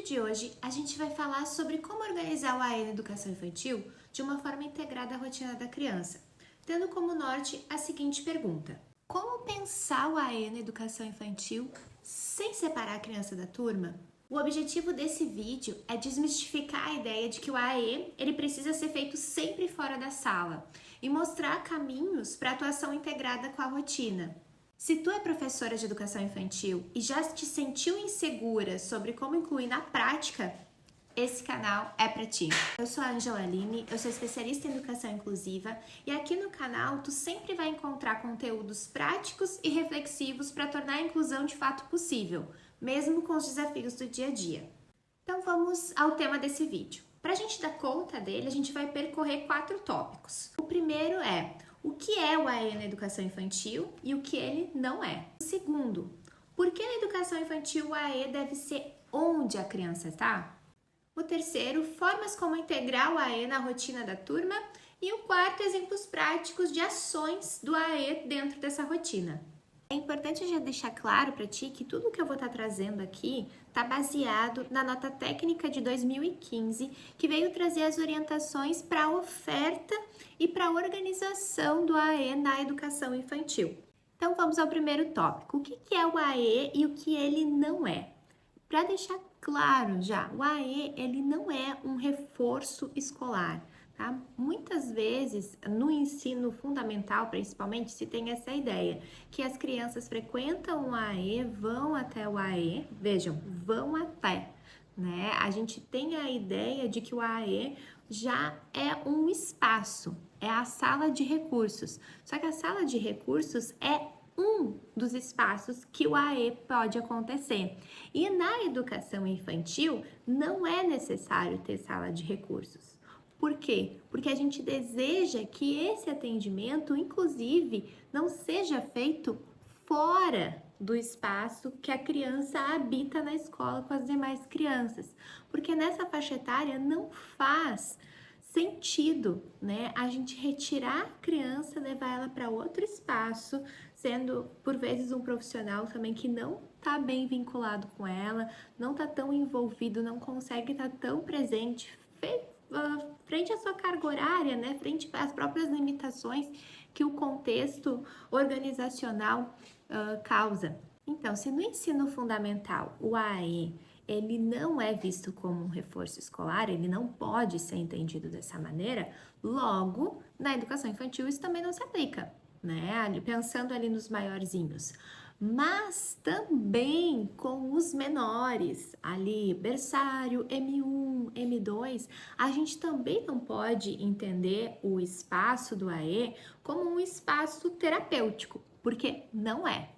de hoje, a gente vai falar sobre como organizar o AE na educação infantil de uma forma integrada à rotina da criança, tendo como norte a seguinte pergunta: como pensar o AE na educação infantil sem separar a criança da turma? O objetivo desse vídeo é desmistificar a ideia de que o AE ele precisa ser feito sempre fora da sala e mostrar caminhos para atuação integrada com a rotina. Se tu é professora de educação infantil e já te sentiu insegura sobre como incluir na prática, esse canal é para ti. Eu sou a Angela Aline, eu sou especialista em educação inclusiva e aqui no canal tu sempre vai encontrar conteúdos práticos e reflexivos para tornar a inclusão de fato possível, mesmo com os desafios do dia a dia. Então vamos ao tema desse vídeo. Para a gente dar conta dele, a gente vai percorrer 4 tópicos. O primeiro é o que é o AE na educação infantil e o que ele não é. O segundo, por que na educação infantil o AE deve ser onde a criança está? O terceiro, formas como integrar o AE na rotina da turma. E o quarto, exemplos práticos de ações do AE dentro dessa rotina. É importante já deixar claro para ti que tudo que eu vou estar trazendo aqui está baseado na nota técnica de 2015, que veio trazer as orientações para a oferta e para a organização do AE na educação infantil. Então vamos ao primeiro tópico. O que é o AE e o que ele não é? Para deixar claro já, o AE ele não é um reforço escolar. Tá? Muitas vezes, no ensino fundamental, principalmente, se tem essa ideia, que as crianças frequentam o AE, vão até o AE, vejam, vão até, né? A gente tem a ideia de que o AE já é um espaço, é a sala de recursos. Só que a sala de recursos é um dos espaços que o AE pode acontecer. E na educação infantil, não é necessário ter sala de recursos. Por quê? Porque a gente deseja que esse atendimento, inclusive, não seja feito fora do espaço que a criança habita na escola com as demais crianças. Porque nessa faixa etária não faz sentido, né? A gente retirar a criança, levar ela para outro espaço, sendo por vezes um profissional também que não tá bem vinculado com ela, não tá tão envolvido, não consegue estar tão presente, frente à sua carga horária, né? Frente às próprias limitações que o contexto organizacional causa. Então, se no ensino fundamental o AE ele não é visto como um reforço escolar, ele não pode ser entendido dessa maneira, logo, na educação infantil isso também não se aplica, né? Pensando ali nos maiorzinhos. Mas também com os menores, ali, berçário, M1, M2, a gente também não pode entender o espaço do AE como um espaço terapêutico, porque não é,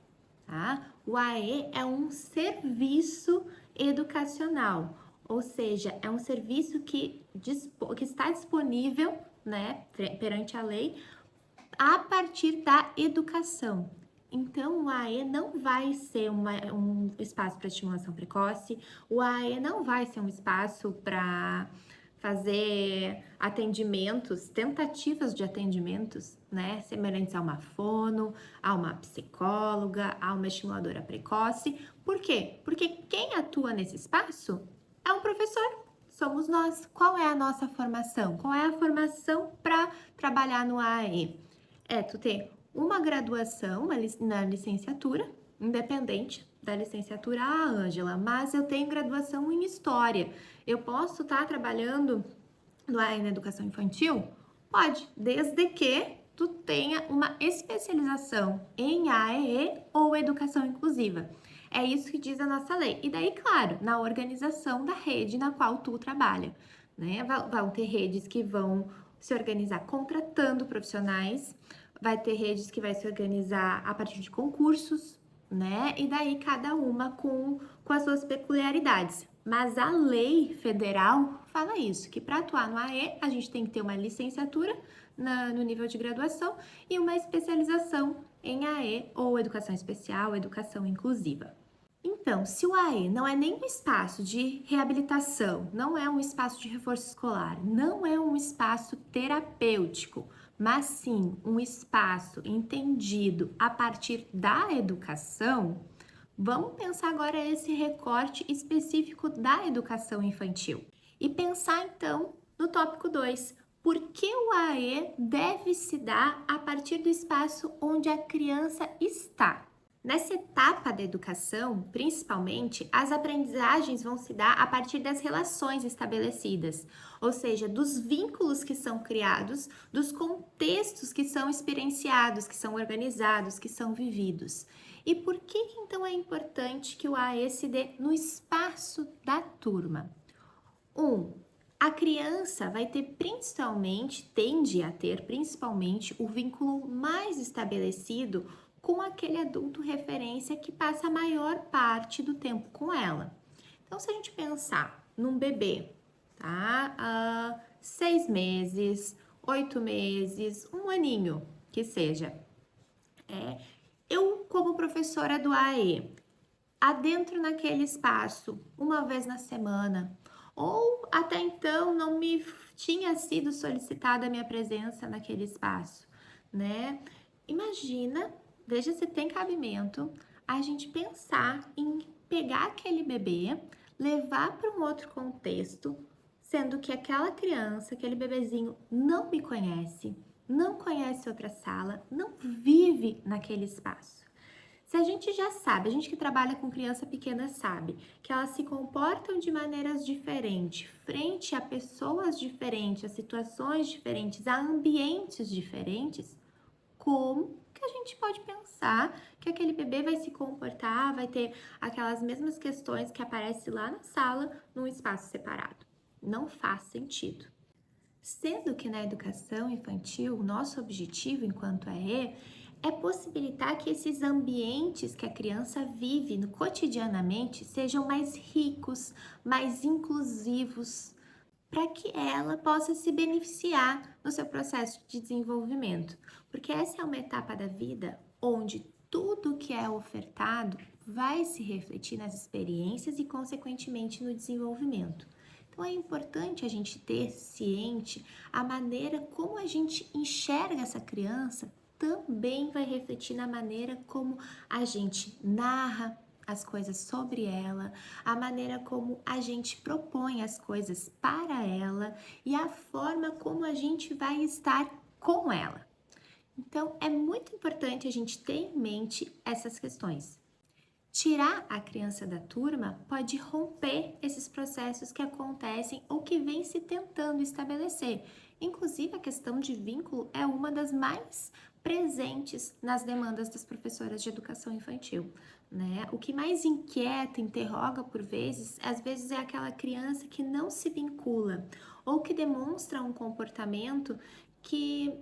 tá? O AE é um serviço educacional, ou seja, é um serviço que está disponível, né, perante a lei, a partir da educação. Então, o AE não vai ser um espaço para estimulação precoce, o AE não vai ser um espaço para fazer atendimentos, tentativas de atendimentos, né, semelhantes a uma fono, a uma psicóloga, a uma estimuladora precoce. Por quê? Porque quem atua nesse espaço é um professor, somos nós. Qual é a nossa formação? Qual é a formação para trabalhar no AE? É tu ter uma graduação na licenciatura, independente da licenciatura, Ângela, mas eu tenho graduação em História. Eu posso estar trabalhando na educação infantil? Pode, desde que tu tenha uma especialização em AEE ou educação inclusiva. É isso que diz a nossa lei. E daí, claro, na organização da rede na qual tu trabalha, né? Vão ter redes que vão se organizar contratando profissionais, vai ter redes que vai se organizar a partir de concursos, né? E daí cada uma com as suas peculiaridades. Mas a lei federal fala isso, que para atuar no AE a gente tem que ter uma licenciatura no nível de graduação e uma especialização em AE ou educação especial, educação inclusiva. Então, se o AE não é nem um espaço de reabilitação, não é um espaço de reforço escolar, não é um espaço terapêutico, mas sim um espaço entendido a partir da educação, Vamos pensar agora esse recorte específico da educação infantil e pensar então no tópico 2. Por que o AE deve se dar a partir do espaço onde a criança está? Nessa etapa da educação, principalmente, as aprendizagens vão se dar a partir das relações estabelecidas, ou seja, dos vínculos que são criados, dos contextos que são experienciados, que são organizados, que são vividos. E por que então é importante que o AE se dê no espaço da turma? A criança vai ter tende a ter principalmente o vínculo mais estabelecido com aquele adulto referência que passa a maior parte do tempo com ela. Então, se a gente pensar num bebê, tá? 6 meses, 8 meses, um aninho, que seja. Eu, como professora do AE, adentro naquele espaço uma vez na semana, ou até então não me tinha sido solicitada a minha presença naquele espaço, né? Imagina, veja se tem cabimento a gente pensar em pegar aquele bebê, levar para um outro contexto, sendo que aquela criança, aquele bebezinho não me conhece, não conhece outra sala, não vive naquele espaço. Se a gente já sabe, a gente que trabalha com criança pequena sabe que elas se comportam de maneiras diferentes, frente a pessoas diferentes, a situações diferentes, a ambientes diferentes, como que a gente pode pensar que aquele bebê vai se comportar, vai ter aquelas mesmas questões que aparecem lá na sala, num espaço separado? Não faz sentido. Sendo que na educação infantil, o nosso objetivo enquanto AE é possibilitar que esses ambientes que a criança vive cotidianamente sejam mais ricos, mais inclusivos, para que ela possa se beneficiar no seu processo de desenvolvimento. Porque essa é uma etapa da vida onde tudo que é ofertado vai se refletir nas experiências e, consequentemente, no desenvolvimento. Então, é importante a gente ter ciente a maneira como a gente enxerga essa criança também vai refletir na maneira como a gente narra as coisas sobre ela, a maneira como a gente propõe as coisas para ela e a forma como a gente vai estar com ela. Então, é muito importante a gente ter em mente essas questões. Tirar a criança da turma pode romper esses processos que acontecem ou que vem se tentando estabelecer. Inclusive, a questão de vínculo é uma das mais presentes nas demandas das professoras de educação infantil, né? O que mais inquieta, interroga por vezes, às vezes é aquela criança que não se vincula ou que demonstra um comportamento que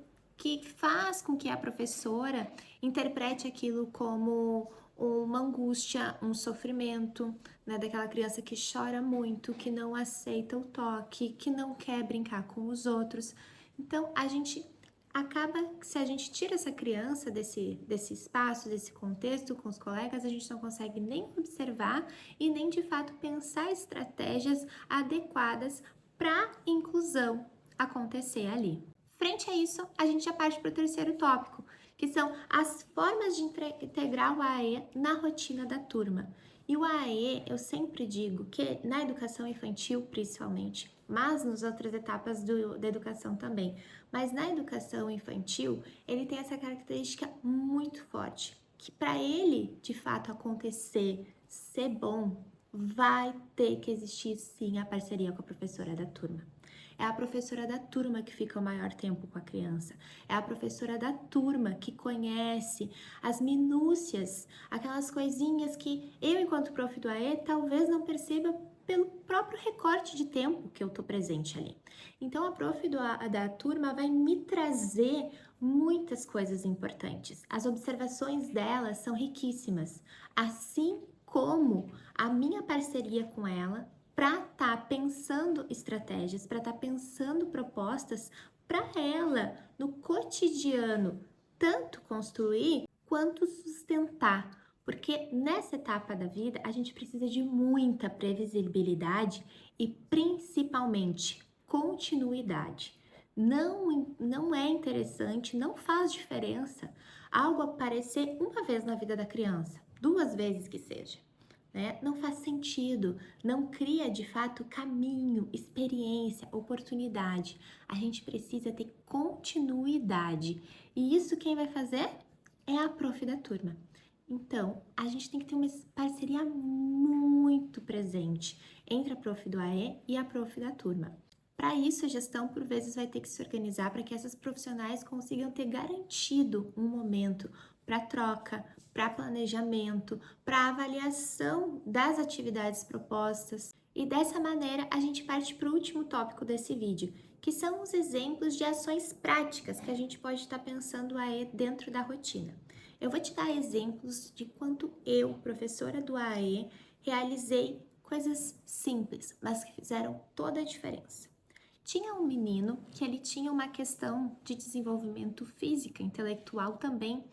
faz com que a professora interprete aquilo como uma angústia, um sofrimento, né, daquela criança que chora muito, que não aceita o toque, que não quer brincar com os outros. Então, a gente acaba que se a gente tira essa criança desse espaço, desse contexto com os colegas, a gente não consegue nem observar e nem de fato pensar estratégias adequadas para inclusão acontecer ali. Frente a isso, a gente já parte para o terceiro tópico, que são as formas de integrar o AE na rotina da turma. E o AE, eu sempre digo que na educação infantil, principalmente, mas nas outras etapas da educação também, mas na educação infantil, ele tem essa característica muito forte, que para ele, de fato, acontecer, ser bom, vai ter que existir sim a parceria com a professora da turma. É a professora da turma que fica o maior tempo com a criança. É a professora da turma que conhece as minúcias, aquelas coisinhas que eu, enquanto prof do AE, talvez não perceba pelo próprio recorte de tempo que eu tô presente ali. Então, a prof da turma vai me trazer muitas coisas importantes. As observações dela são riquíssimas, assim como a minha parceria com ela para estar pensando estratégias, para estar pensando propostas para ela no cotidiano, tanto construir quanto sustentar. Porque nessa etapa da vida a gente precisa de muita previsibilidade e principalmente continuidade. Não é interessante, não faz diferença algo aparecer uma vez na vida da criança. 2 vezes que seja. Né? Não faz sentido, não cria de fato caminho, experiência, oportunidade. A gente precisa ter continuidade. E isso quem vai fazer é a prof da turma. Então, a gente tem que ter uma parceria muito presente entre a prof do AE e a prof da turma. Para isso, a gestão, por vezes, vai ter que se organizar para que essas profissionais consigam ter garantido um momento para troca, para planejamento, para avaliação das atividades propostas. E dessa maneira, a gente parte para o último tópico desse vídeo, que são os exemplos de ações práticas que a gente pode estar pensando aí dentro da rotina. Eu vou te dar exemplos de quanto eu, professora do AE, realizei coisas simples, mas que fizeram toda a diferença. Tinha um menino que ele tinha uma questão de desenvolvimento físico, intelectual também,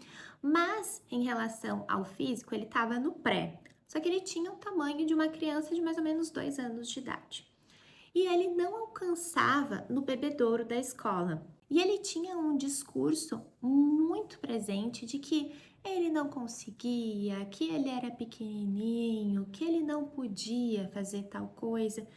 mas em relação ao físico, ele estava no pré, só que ele tinha o tamanho de uma criança de mais ou menos 2 anos de idade. E ele não alcançava no bebedouro da escola. E ele tinha um discurso muito presente de que ele não conseguia, que ele era pequenininho, que ele não podia fazer tal coisa.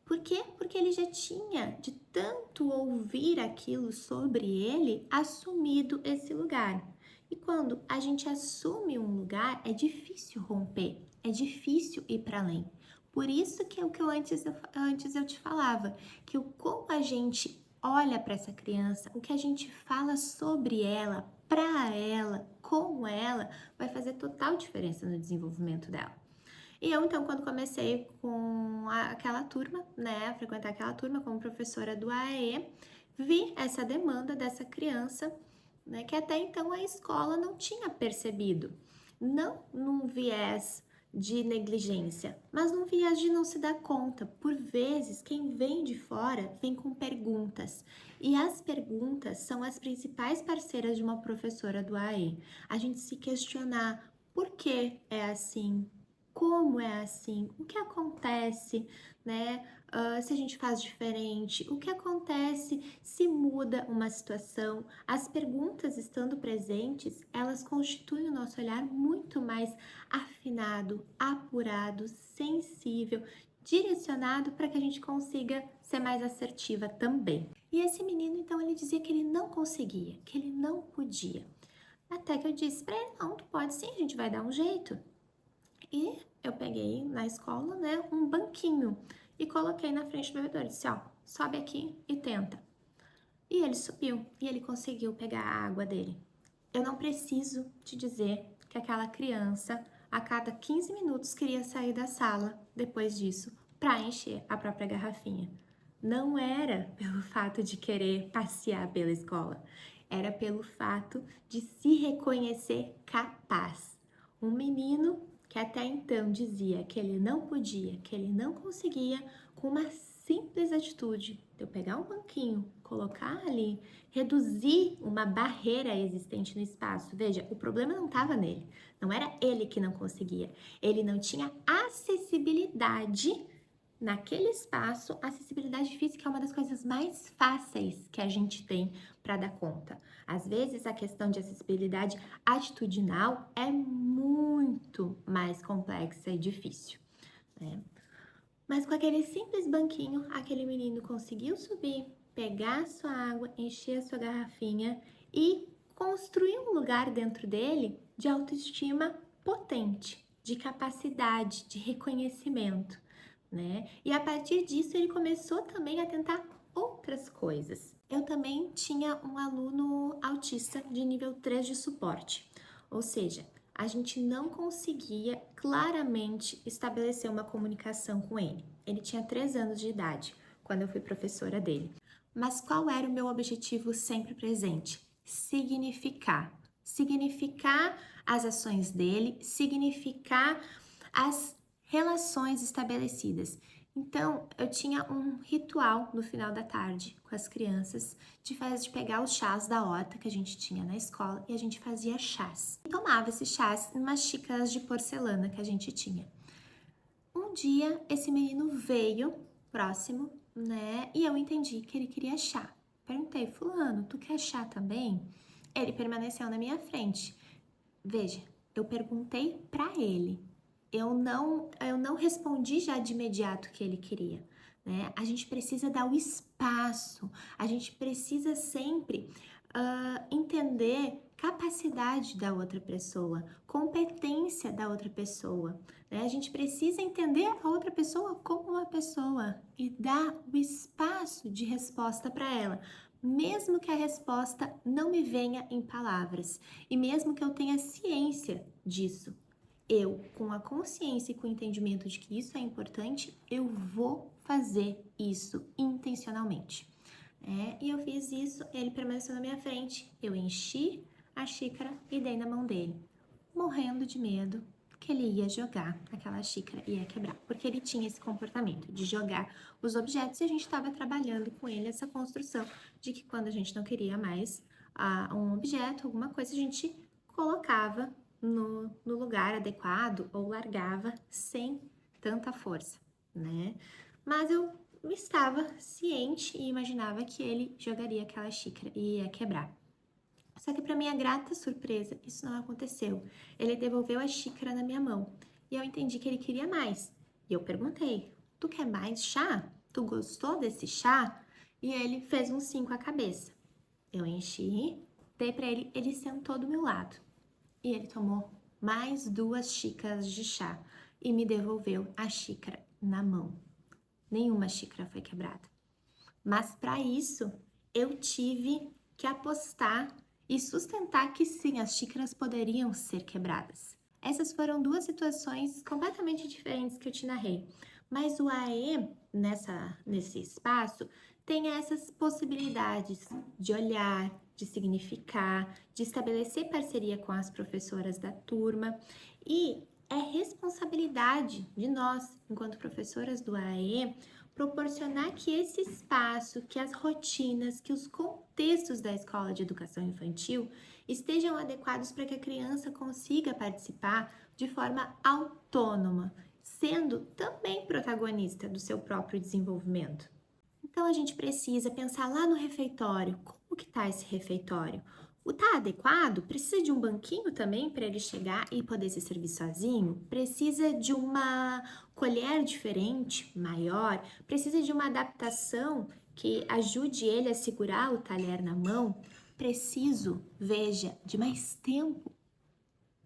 Por quê? Porque ele já tinha, de tanto ouvir aquilo sobre ele, assumido esse lugar. E quando a gente assume um lugar, é difícil romper, é difícil ir para além. Por isso que é o que antes eu te falava, que o como a gente olha para essa criança, o que a gente fala sobre ela, para ela, com ela, vai fazer total diferença no desenvolvimento dela. E eu, então, quando comecei com aquela turma, né, a frequentar aquela turma como professora do AE, vi essa demanda dessa criança, né, que até então a escola não tinha percebido. Não num viés de negligência, mas num viés de não se dar conta. Por vezes, quem vem de fora vem com perguntas, e as perguntas são as principais parceiras de uma professora do AE. A gente se questionar por que é assim, como é assim, o que acontece, né? Se a gente faz diferente, o que acontece se muda uma situação. As perguntas estando presentes, elas constituem o nosso olhar muito mais afinado, apurado, sensível, direcionado para que a gente consiga ser mais assertiva também. E esse menino, então, ele dizia que ele não conseguia, que ele não podia. Até que eu disse para ele, não, tu pode sim, a gente vai dar um jeito. E eu peguei na escola, né, um banquinho e coloquei na frente do bebedouro. Disse, ó, sobe aqui e tenta. E ele subiu e ele conseguiu pegar a água dele. Eu não preciso te dizer que aquela criança, a cada 15 minutos, queria sair da sala depois disso para encher a própria garrafinha. Não era pelo fato de querer passear pela escola, era pelo fato de se reconhecer capaz. Um menino que até então dizia que ele não podia, que ele não conseguia, com uma simples atitude de eu pegar um banquinho, colocar ali, reduzir uma barreira existente no espaço. Veja, o problema não estava nele, não era ele que não conseguia, ele não tinha acessibilidade naquele espaço. Acessibilidade física é uma das coisas mais fáceis que a gente tem para dar conta. Às vezes, a questão de acessibilidade atitudinal é muito mais complexa e difícil, né? Mas com aquele simples banquinho, aquele menino conseguiu subir, pegar a sua água, encher a sua garrafinha e construir um lugar dentro dele de autoestima potente, de capacidade, de reconhecimento, né? E a partir disso ele começou também a tentar outras coisas. Eu também tinha um aluno autista de nível 3 de suporte, ou seja, a gente não conseguia claramente estabelecer uma comunicação com ele. Ele tinha 3 anos de idade quando eu fui professora dele. Mas qual era o meu objetivo sempre presente? Significar. Significar as ações dele, significar as relações estabelecidas. Então, eu tinha um ritual no final da tarde com as crianças de pegar os chás da horta que a gente tinha na escola e a gente fazia chás. E tomava esses chás em umas xícaras de porcelana que a gente tinha. Um dia, esse menino veio próximo, né? E eu entendi que ele queria chá. Perguntei, fulano, tu quer chá também? Ele permaneceu na minha frente. Veja, Eu perguntei para ele. Eu não respondi já de imediato o que ele queria, né? A gente precisa dar o espaço, a gente precisa sempre entender capacidade da outra pessoa, competência da outra pessoa, né? A gente precisa entender a outra pessoa como uma pessoa e dar o espaço de resposta para ela, mesmo que a resposta não me venha em palavras e mesmo que eu tenha ciência disso. Eu, com a consciência e com o entendimento de que isso é importante, eu vou fazer isso intencionalmente. E eu fiz isso, ele permaneceu na minha frente, eu enchi a xícara e dei na mão dele, morrendo de medo que ele ia jogar aquela xícara e ia quebrar, porque ele tinha esse comportamento de jogar os objetos e a gente estava trabalhando com ele essa construção de que quando a gente não queria mais um objeto, alguma coisa, a gente colocava no lugar adequado ou largava sem tanta força, né? Mas eu estava ciente e imaginava que ele jogaria aquela xícara e ia quebrar. Só que para minha grata surpresa, isso não aconteceu. Ele devolveu a xícara na minha mão e eu entendi que ele queria mais. E eu perguntei: "Tu quer mais chá? Tu gostou desse chá?" E ele fez um sim com a cabeça. Eu enchi, dei para ele, ele sentou do meu lado. E ele tomou mais 2 xícaras de chá e me devolveu a xícara na mão. Nenhuma xícara foi quebrada. Mas para isso, eu tive que apostar e sustentar que sim, as xícaras poderiam ser quebradas. Essas foram 2 situações completamente diferentes que eu te narrei. Mas o AE, nesse espaço, tem essas possibilidades de olhar, de significar, de estabelecer parceria com as professoras da turma e é responsabilidade de nós, enquanto professoras do AE, proporcionar que esse espaço, que as rotinas, que os contextos da escola de educação infantil estejam adequados para que a criança consiga participar de forma autônoma, sendo também protagonista do seu próprio desenvolvimento. Então a gente precisa pensar lá no refeitório, como que está esse refeitório? Tá adequado? Precisa de um banquinho também para ele chegar e poder se servir sozinho? Precisa de uma colher diferente, maior? Precisa de uma adaptação que ajude ele a segurar o talher na mão? Preciso, veja, de mais tempo.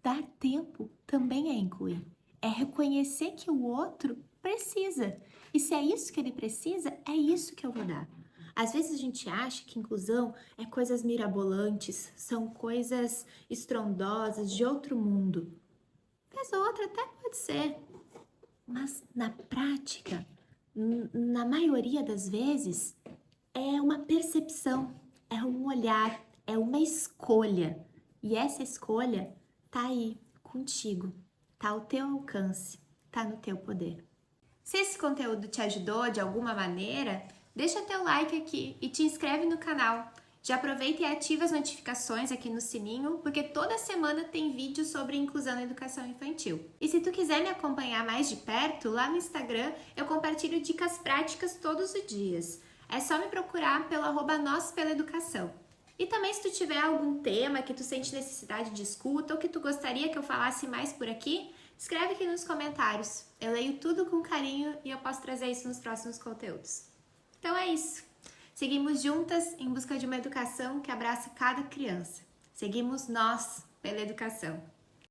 Dar tempo também é incluir. É reconhecer que o outro precisa. E se é isso que ele precisa, é isso que eu vou dar. Às vezes a gente acha que inclusão é coisas mirabolantes, são coisas estrondosas de outro mundo. Vez ou outra até pode ser, mas na prática, na maioria das vezes, é uma percepção, é um olhar, é uma escolha. E essa escolha tá aí contigo, tá ao teu alcance, tá no teu poder. Se esse conteúdo te ajudou de alguma maneira, deixa teu like aqui e te inscreve no canal. Já aproveita e ativa as notificações aqui no sininho, porque toda semana tem vídeo sobre inclusão na educação infantil. E se tu quiser me acompanhar mais de perto, lá no Instagram eu compartilho dicas práticas todos os dias. É só me procurar pelo @nospelaeducação. E também se tu tiver algum tema que tu sente necessidade de escuta ou que tu gostaria que eu falasse mais por aqui, escreve aqui nos comentários. Eu leio tudo com carinho e eu posso trazer isso nos próximos conteúdos. Então é isso. Seguimos juntas em busca de uma educação que abraça cada criança. Seguimos nós pela educação.